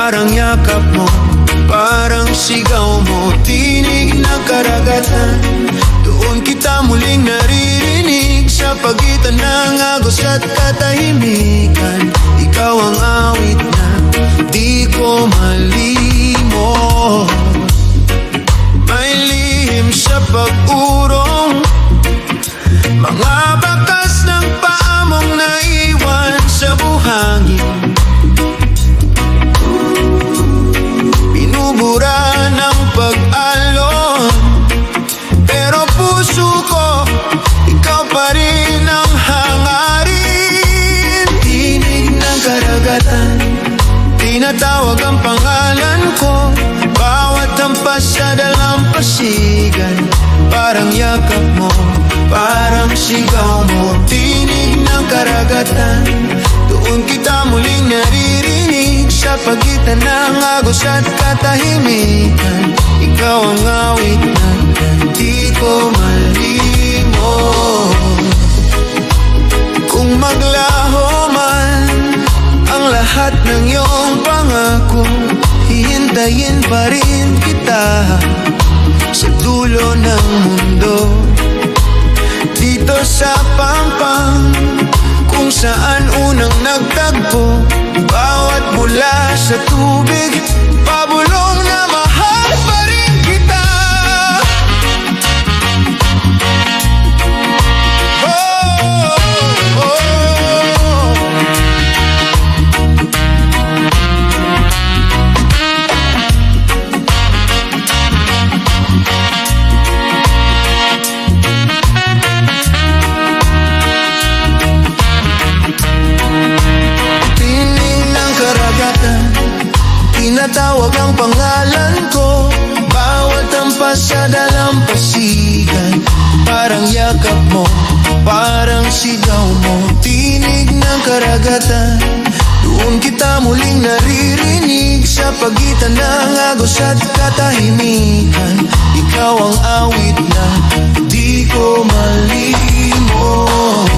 parang yakap mo, parang sigaw mo, tinig ng karagatan. Doon kita muling naririnig sa pagitan ng agos at katahimikan. Ikaw ang awit na di ko malimot, may lihim sa pag-urong, mga bakas ng paa mong naiwan sa buhangin. Binubura ng pag-alon, pero puso ko, ikaw pa rin ang hangarin. Tinig ng karagatan, tinatawag ang pangalan ko, bawat hampas sa dalampasigan. Parang yakap mo, parang sigaw mo, tinig ng karagatan. Doon kita muling naririnig sa pagitan ng agos at katahimikan. Ikaw ang awit na di ko malimot. Kung maglaho man ang lahat ng iyong pangako, hihintayin pa rin kita sa dulo ng mundo. Dito sa Pampang, kung saan unang nagtagpo, bawat bula sa tubig, pabulong na mahal pa rin kita. Tinatawag ang pangalan ko, bawat hampas sa dalampasigan. Parang yakap mo, parang sigaw mo, tinig ng karagatan. Doon kita muling naririnig sa pagitan ng agos at katahimikan. Ikaw ang awit na di ko malimot.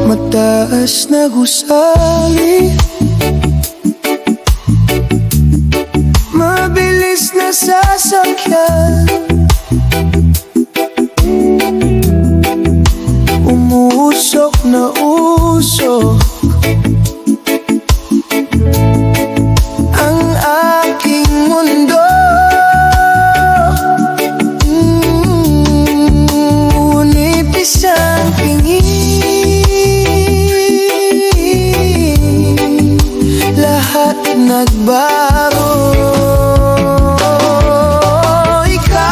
Mataas na gusali, mabilis na sasakyan, umusok na usok ang aking mundo. Unipis ang pingin, lahat nagbago. Ikaw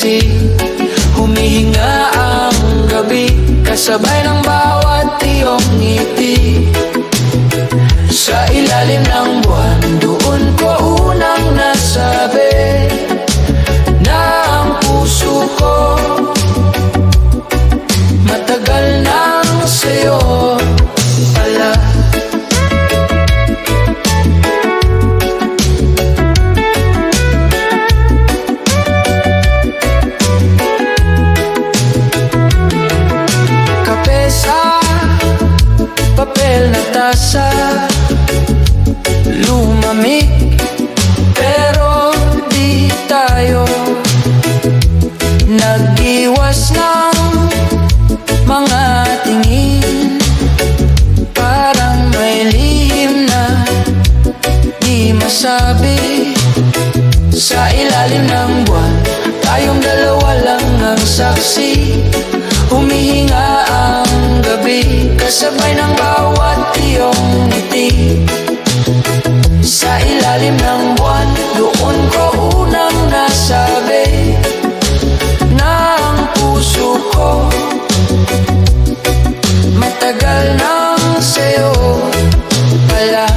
saksi. Humihinga ang gabi, kasabay ng bawat iyong ngiti. Sa ilalim ng buwan, doon ko unang nasabi na ang puso ko matagal nang sa'yo pala. Kape sa papel na tasa, lumamig pero di tayo nag-iwas ng mga tingin. Parang may lihim na di masabi. Sa ilalim ng buwan, tayong dalawa lang ang saksi. Humihinga ang gabi, kasabay ng bawat iyong ngiti. Sa ilalim ng buwan, doon ko unang nasabi na ang puso ko matagal nang sa'yo pala.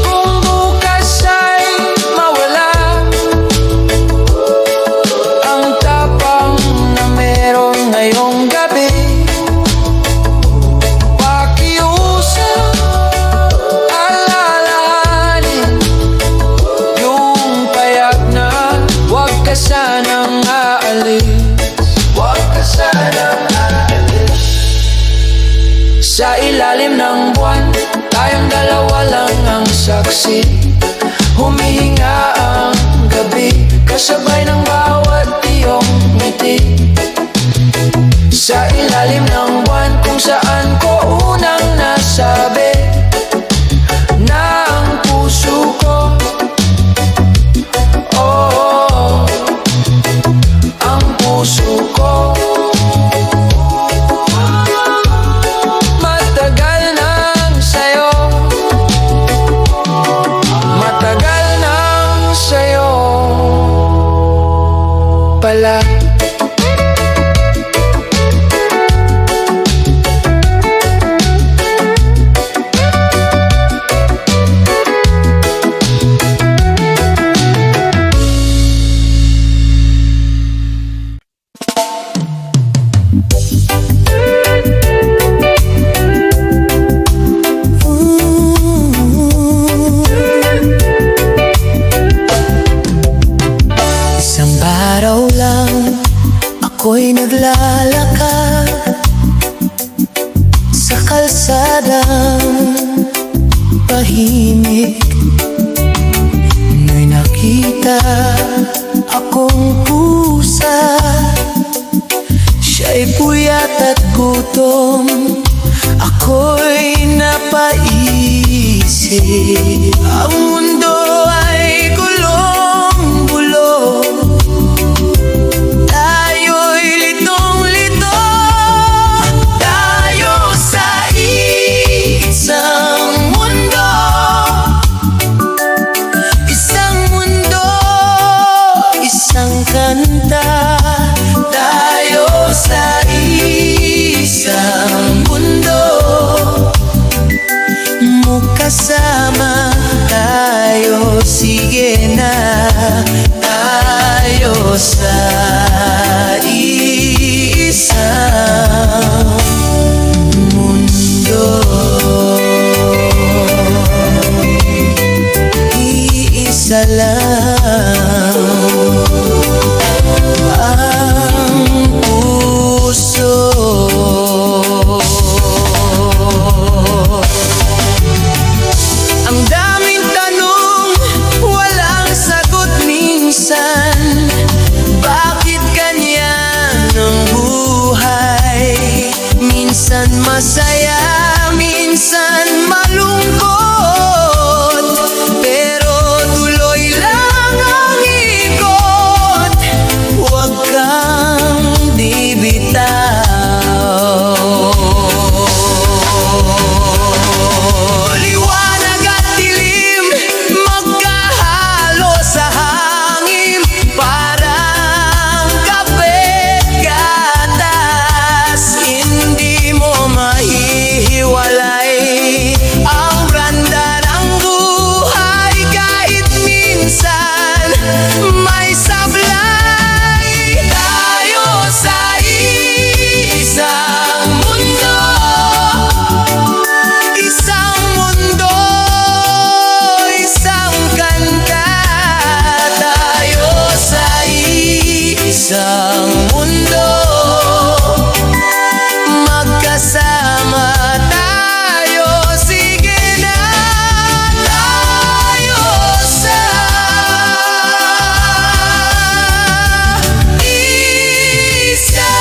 Kung bukas ay mawala ang tapang na meron ngayong gabi, pakiusap alalahanin yung payag na huwag ka sanang aalis. Huwag ka sanang aalis. Sa ilalim ng buwan, tayong dalawa lang ang saksi. Humihinga ang gabi, kasabay ng bawat iyong ngiti. Sa ilalim ng buwan, kung saan ko unang nasabi na ang puso ko, oh, ang puso ko matagal nang sa'yo, matagal nang sa'yo pala. Isang araw lang ako'y naglalakad sa kalsadang tahimik. May nakita akong pusa, siya'y puyat at gutom. Ako'y napaisip, ang mundo ay gulong-gulo. Tayo'y litong-lito, tayo sa isang mundo. Isang mundo, isang kanta. Tayo sa isang mundo, magkasama tayo, sige na. Tayo sa isang mundo, iisa lang ang puso. Ang daming tanong, walang sagot minsan. Bakit ganyan ang buhay? Minsan masaya, minsan malungkot, pero tuloy lang ang ikot. Huwag kang di bitaw. isang mundo. Magkasama tayo, sige na tayo sa isang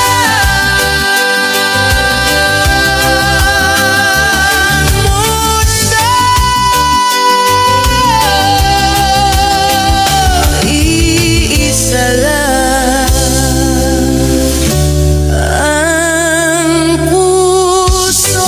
mundo. Iisa lang ang puso.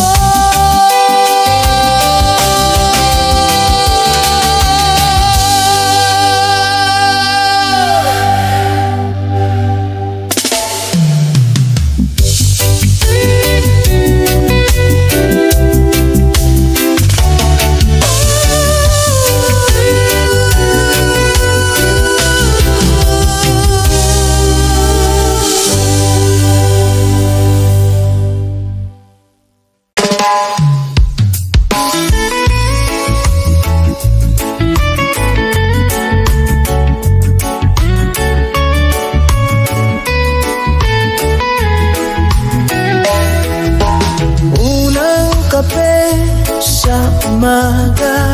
Unang kape sa umaga,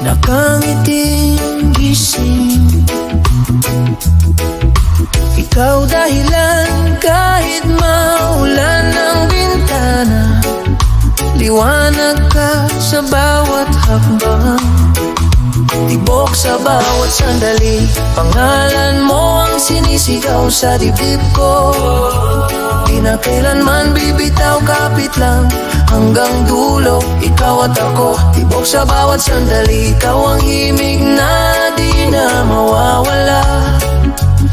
nakangiting gising. Ikaw dahilan kahit maulan ang bintana, liwanag ka sa bawat hakbang, tibok sa bawat sandali. Pangalan mo ang sinisigaw sa dibdib ko. Di na kailanman bibitaw, kapit lang hanggang dulo. Ikaw at ako, tibok sa bawat sandali. Ikaw ang himig na di na mawawala.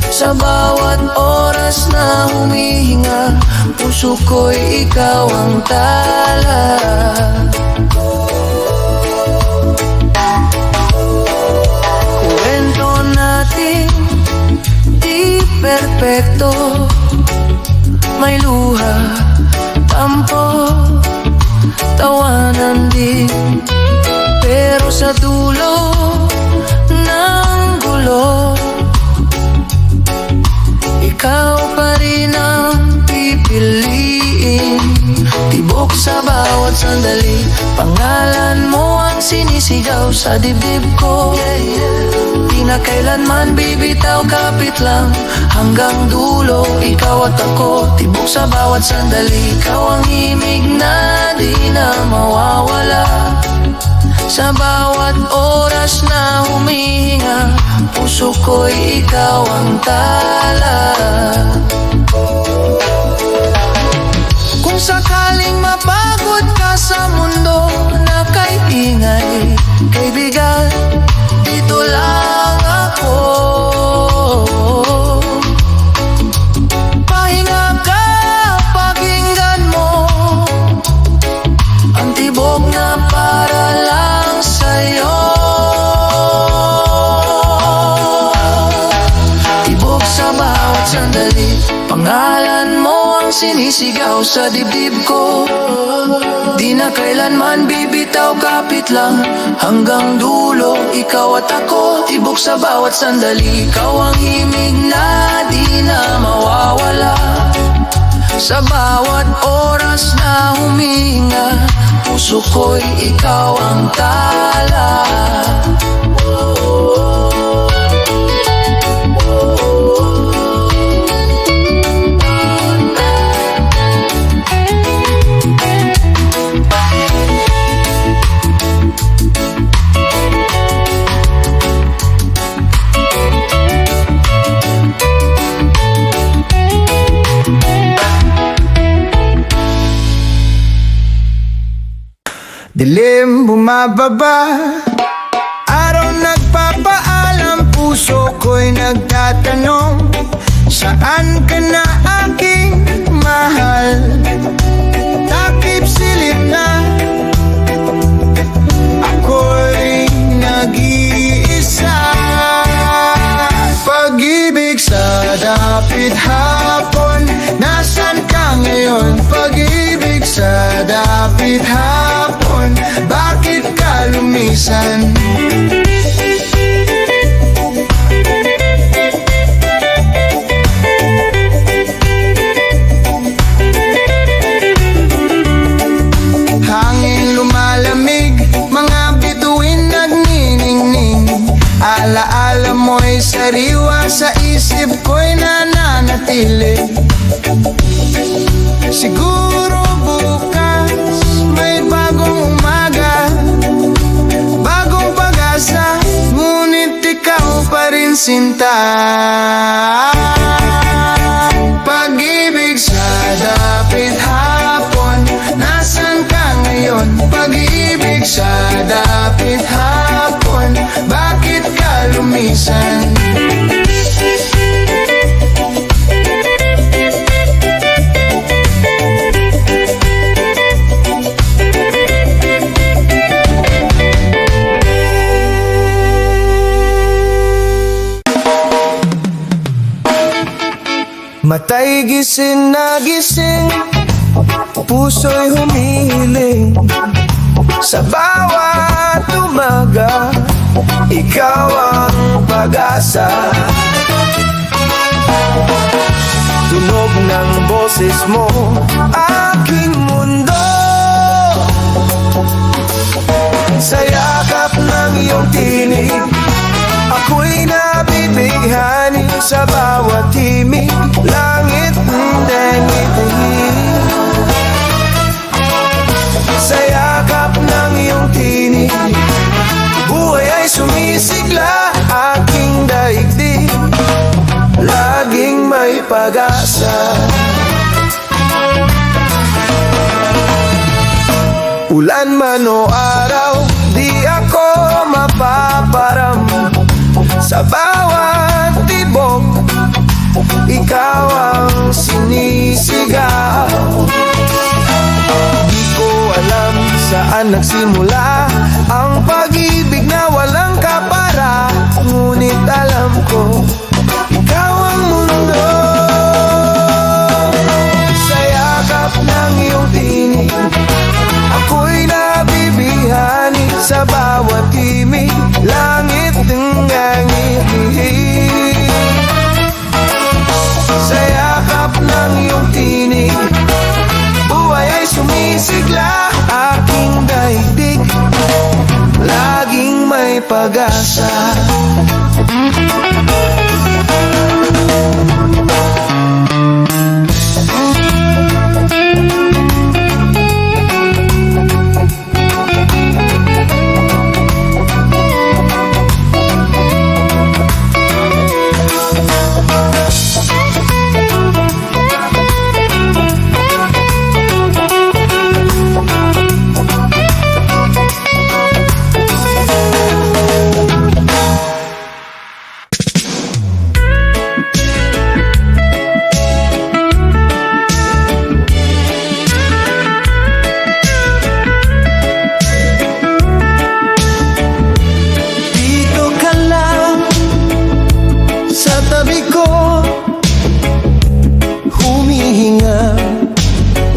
Sa bawat oras na humihinga, puso ko'y ikaw ang tala. Kwento natin di perpekto, may luha, tampo, tawanan din. Pero sa dulo ng gulo, ikaw pa rin ang pipiliin. Tibok sa bawat sandali, pangalan mo ang sinisigaw sa dibdib ko. Di na kailanman bibitaw, kapit lang hanggang dulo. Ikaw at ako, tibok sa bawat sandali. Ikaw ang himig na di na mawawala. Sa bawat oras na humihinga, puso ko'y ikaw ang tala. Kung sakaling mapagod ka sa mundo na kay ingay, kaibigan, dito lang ako. Pahinga ka, pakinggan mo ang tibok na para lang sa'yo. Tibok sa bawat sandali, pangalan mo ang sinisigaw sa dibdib ko. Di na kailanman bibitaw, kapit lang hanggang dulo. Ikaw at ako, tibok sa bawat sandali. Ikaw ang himig na di na mawawala. Sa bawat oras na huminga, puso ko'y ikaw ang tala. Dilim bumababa, araw nagpapaalam, puso ko'y nagtatanong, saan ka na aking mahal? Takip silip na, ako'y nag-iisa. Pag-ibig sa dapit hapon, nasan ka ngayon? Pag-ibig sa dapit hapon, bakit ka lumisan? Alaala mo'y sariwa, sa isip ko'y nananatili. Siguro bukas may bagong umaga, bagong pag-asa, ngunit ikaw pa rin sinta. Pag-ibig sa dapit hapon, nasan ka ngayon? Pag-ibig sa dapit hapon, bakit ka lumisan? Matay gising na gising, puso'y humihiling. Sa bawat umaga, ikaw ang pag-asa. Tunog ng boses mo, aking mundo. Sa yakap ng iyong tinig, ako'y nabibighani. Sa bawat himig, langit dahil sa yakap ng iyong tinig, buhay ay sumisigla. Aking daigdig, laging may pag-asa. Ulan man o araw, di ako mapaparam. Sa bawat tibok, ikaw ang sinisigaw. Di ko alam saan nagsimula ang pag-ibig na walang kapara, ngunit alam ko, ikaw ang mundo. Sa yakap ng iyong tinig, ako'y nabibihani. Sa bawat himig, langit ng ngangihig. Sa yakap ng iyong tinig, buhay ay sumisigla. Aking daigdig, laging may pag-asa.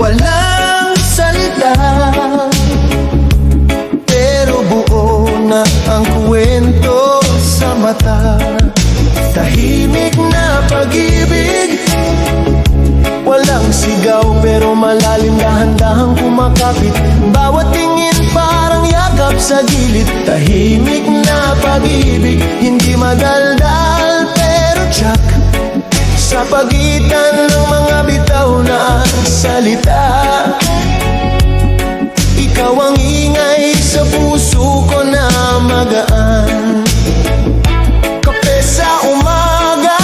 Walang salita, pero buo na ang kwento sa mata. Tahimik na pag-ibig, walang sigaw pero malalim, dahan-dahang kumakapit. Bawat tingin parang yakap sa gilid. Tahimik na pag-ibig, hindi madaldal pero tiyak. Sa pagitan ng mga bitaw na salita, ikaw ang ingay sa puso ko na magaan. Kape sa umaga,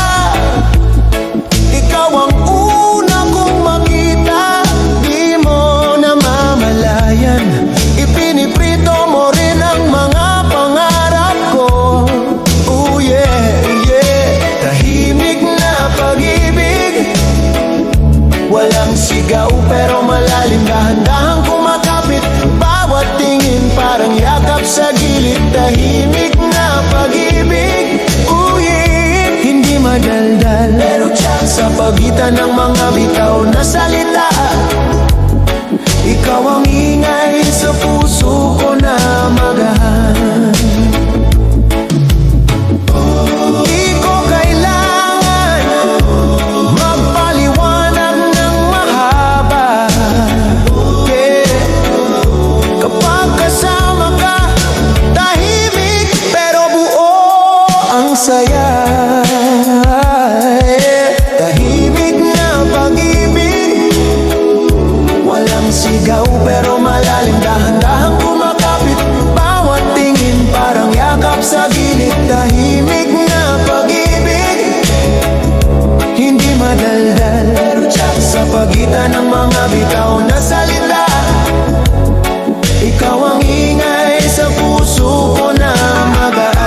ikaw ang una kong makita. Di mo namamalayan, ipiniprito mo rin ang mga pangarap ko. Oh yeah, yeah. Tahimik na pag-ibig, walang sigaw pero malalim, dahan-dahang kumakapit. Bawat tingin parang yakap sa gilid. Tahimik na pag-ibig, hindi madaldal pero tiyak. Sa pagitan ng mga bitaw na salita, ikaw ang ingay sa puso ko na magahan. Di ko kailangan magpaliwanag ng mahaba, yeah. Kapag kasama ka, tahimik pero buo. saya. Tahimik na pag-ibig, walang sigaw pero malalim. Dahan-dahang kumakapit, bawat tingin parang yakap sa gilid. Tahimik na pag-ibig, hindi madaldal, sa pagitan ng mga bitaw na salita. Ikaw ang ingay sa puso ko na magaan.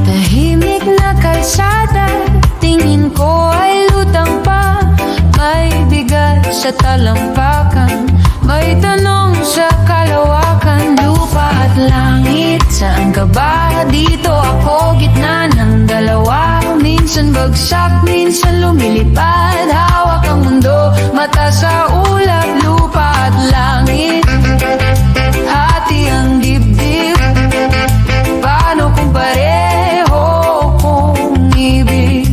Tahimik na kalsada, tingin ko ay lutang pa. May bigat sa talampakan, may tanong sa kalawakan. Lupa at langit, saan ka ba? Dito ako, gitna ng dalawa. Minsan bagsak, minsan lumilipad. Hawak ang mundo, mata sa ulap. Lupa at langit, hati ang dibdib. Paano kung pareho kong ibig?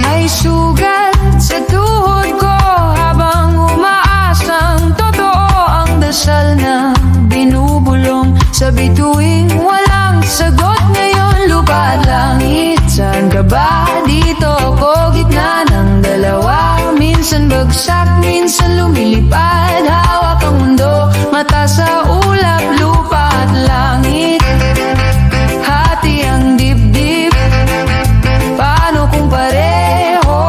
May sugat sa tuhod ko habang umaasang totoo ang dasal na binubulong sa bituing walang sagot ngayon. Lupa at langit, saan ka ba? Dito ako, gitna ng dalawa. Minsan bagsak, minsan lumilipad. Hawak ang mundo, mata sa ulap. Lupa at langit, hati ang dibdib. Paano kung pareho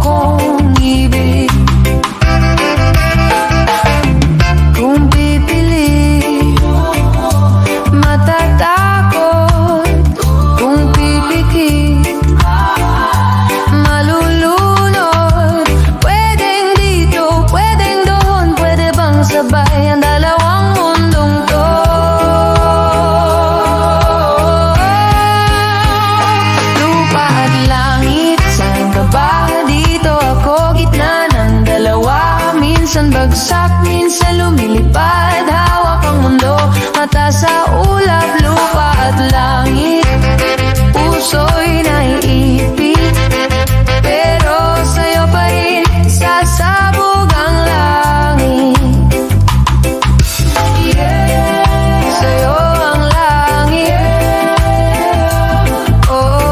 kong ibig? Kung pipili, matatakot. Kung pipikit, malulunod. Pwedeng dito, pwedeng doon. Pwede bang sabay ang dalawang mundong to? Lupa at langit, saan ka ba? Dito ako, gitna ng dalawa. Minsan bagsak, minsan lumilipad. Hawak ang mundo, mata sa ulap. Lupa at langit, puso'y naiipit, pero sa'yo pa rin sasabog ang langit. Sa'yo ang langit. Oh,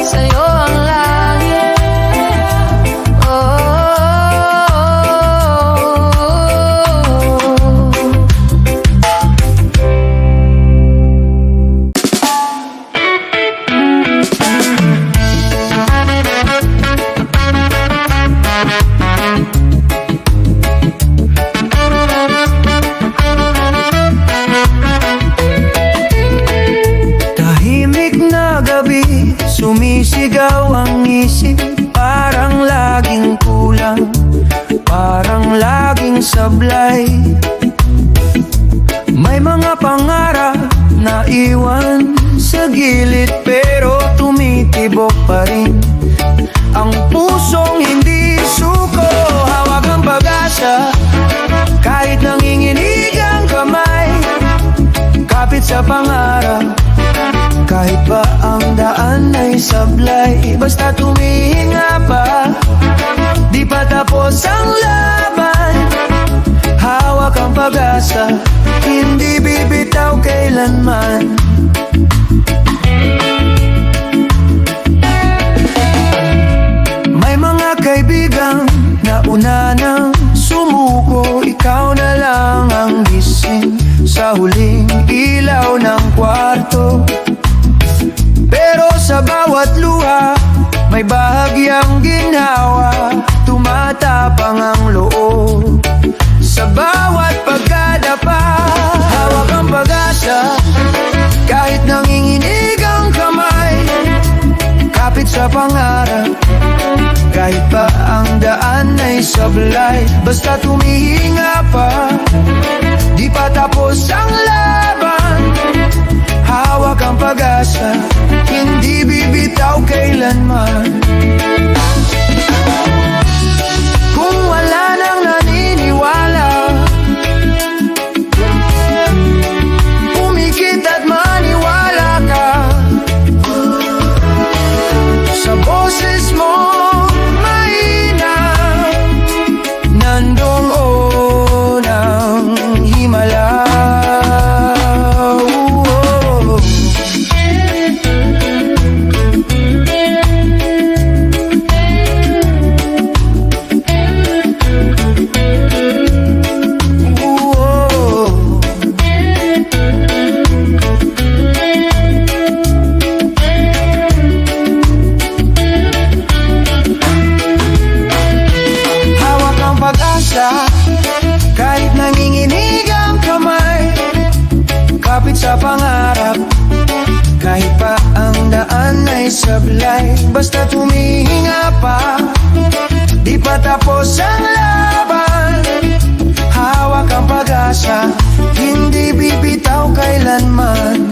sa'yo ang langit. Oh. Tahimik na gabi, sumisigaw ang isip. Parang laging kulang, parang laging sablay. May mga pangarap na iwan sa gilid, pero tumitibok pa rin ang pusong hindi suko. Hawak ang pag-asa, kahit nanginginig ang kamay. Kapit sa pangarap, kahit pa ang daan ay sablay. Basta tumihinga pa, di pa tapos ang laban. Hawak ang pag-asa, hindi bibitaw kailanman. May mga kaibigang nauna nang sumuko. Ikaw na lang ang gising sa huling ilaw ng kwarto. Pero sa bawat luha, may bahagyang ginhawa. Tumatapang ang loob sa bawat pagkadapa. Hawak ang pag-asa, kahit nanginginig ang kamay. Kapit sa pangarap, kahit pa ang daan ay sablay. Basta tumihinga pa, kailanman. Kung wala nang naniniwala, pumikit at maniwala ka sa boses mo mahina, nandong unang himala. Kahit nanginginig ang kamay, kapit sa pangarap, kahit pa ang daan ay sablay. Basta tumihinga pa, di pa tapos ang laban. Hawak ang pag-asa, hindi bibitaw kailanman.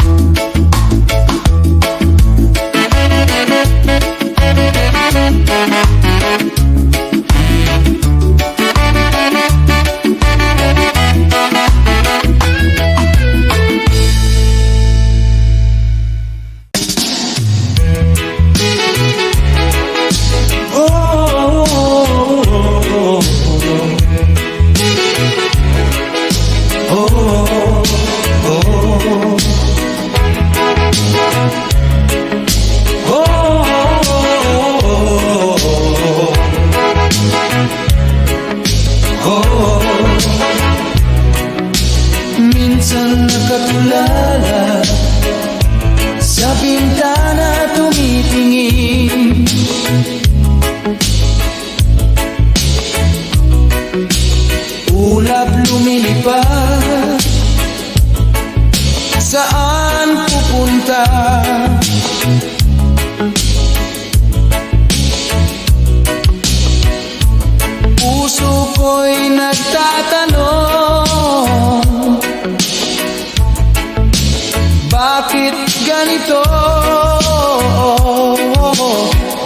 Minsan nakatulala sa bintana tumitingin, ulap lumilipad, saan pupunta? Puso ko'y nagtatanong, bakit ganito?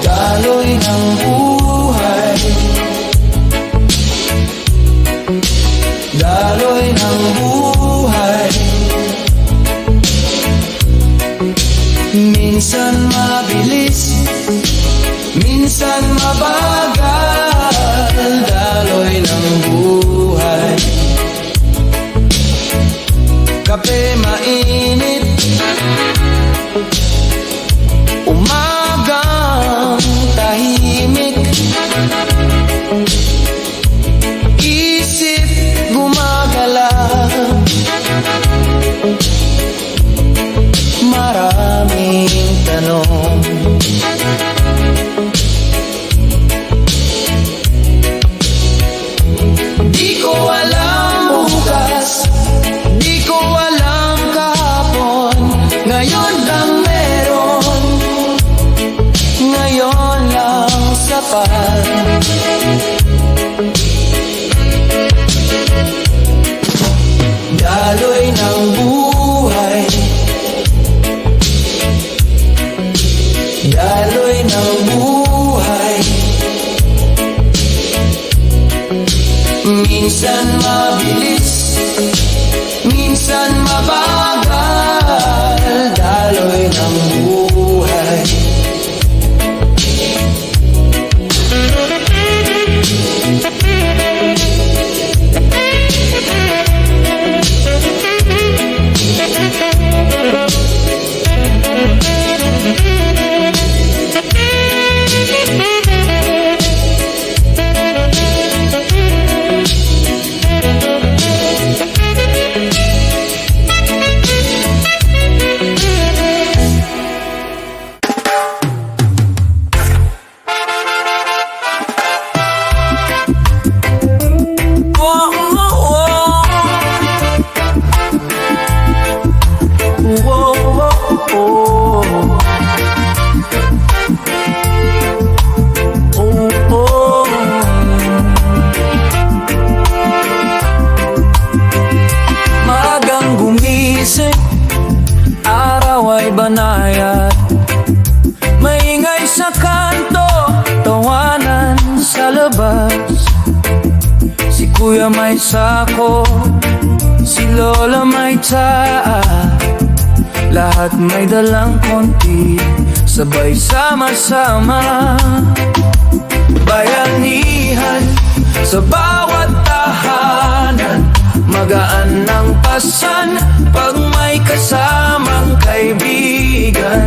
Daloy ng buhay, daloy ng buhay. Minsan mabilis, minsan mabagal, daloy ng buhay. Kape mainit, umagang tahimik, isip gumagalaw, may sako, si Lola may tsaa, lahat may dalang konti, sabay sama-sama. Bayanihan sa bawat tahanan, magaan ng pasan pag may kasamang kaibigan.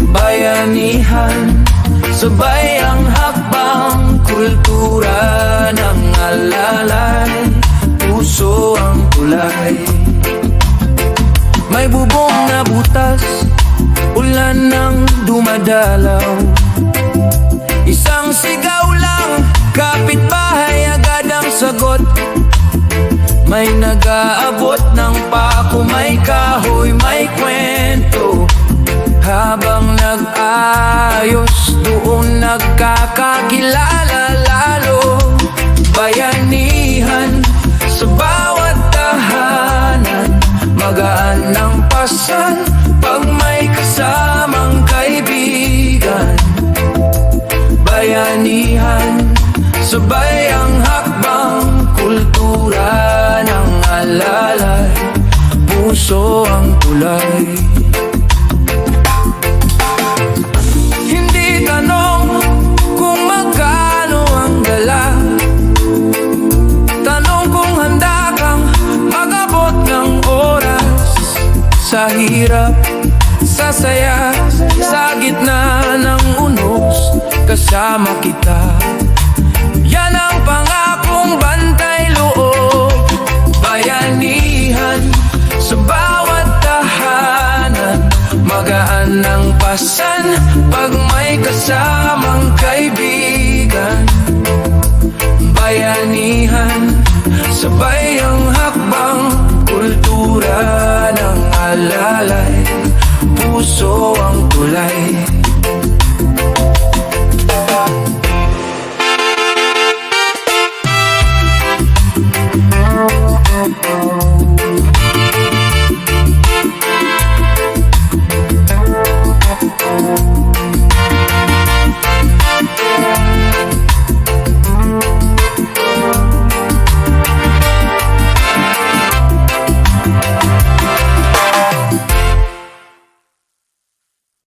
Bayanihan, sabay ang hakbang, kultura ng alalay, puso ang tulay. May bubong na butas, ulan nang dumadalaw, isang sigaw lang, kapitbahay agad ang sagot. May nag-aabot ng pako, may kahoy, may kwento. Habang nag-ayos, doon nagkakakilala lalo. Bayanihan sa bawat tahanan, magaan ng pasan pag may kasamang kaibigan. Bayanihan, sabay ang hakbang, kultura ng alalay, puso ang tulay. Hindi tanong kung magkano ang dala, tanong kung handa kang mag-abot ng oras. Sa hirap, sa saya, sa gitna ng unos, kasama kita. Yan ang pangakong bantay loob. Bayanihan sa bawat tahanan, magaan ng pasan pag may kasamang kaibigan. Bayanihan, sabay ang hakbang, kultura ng alalay, puso ang tulay.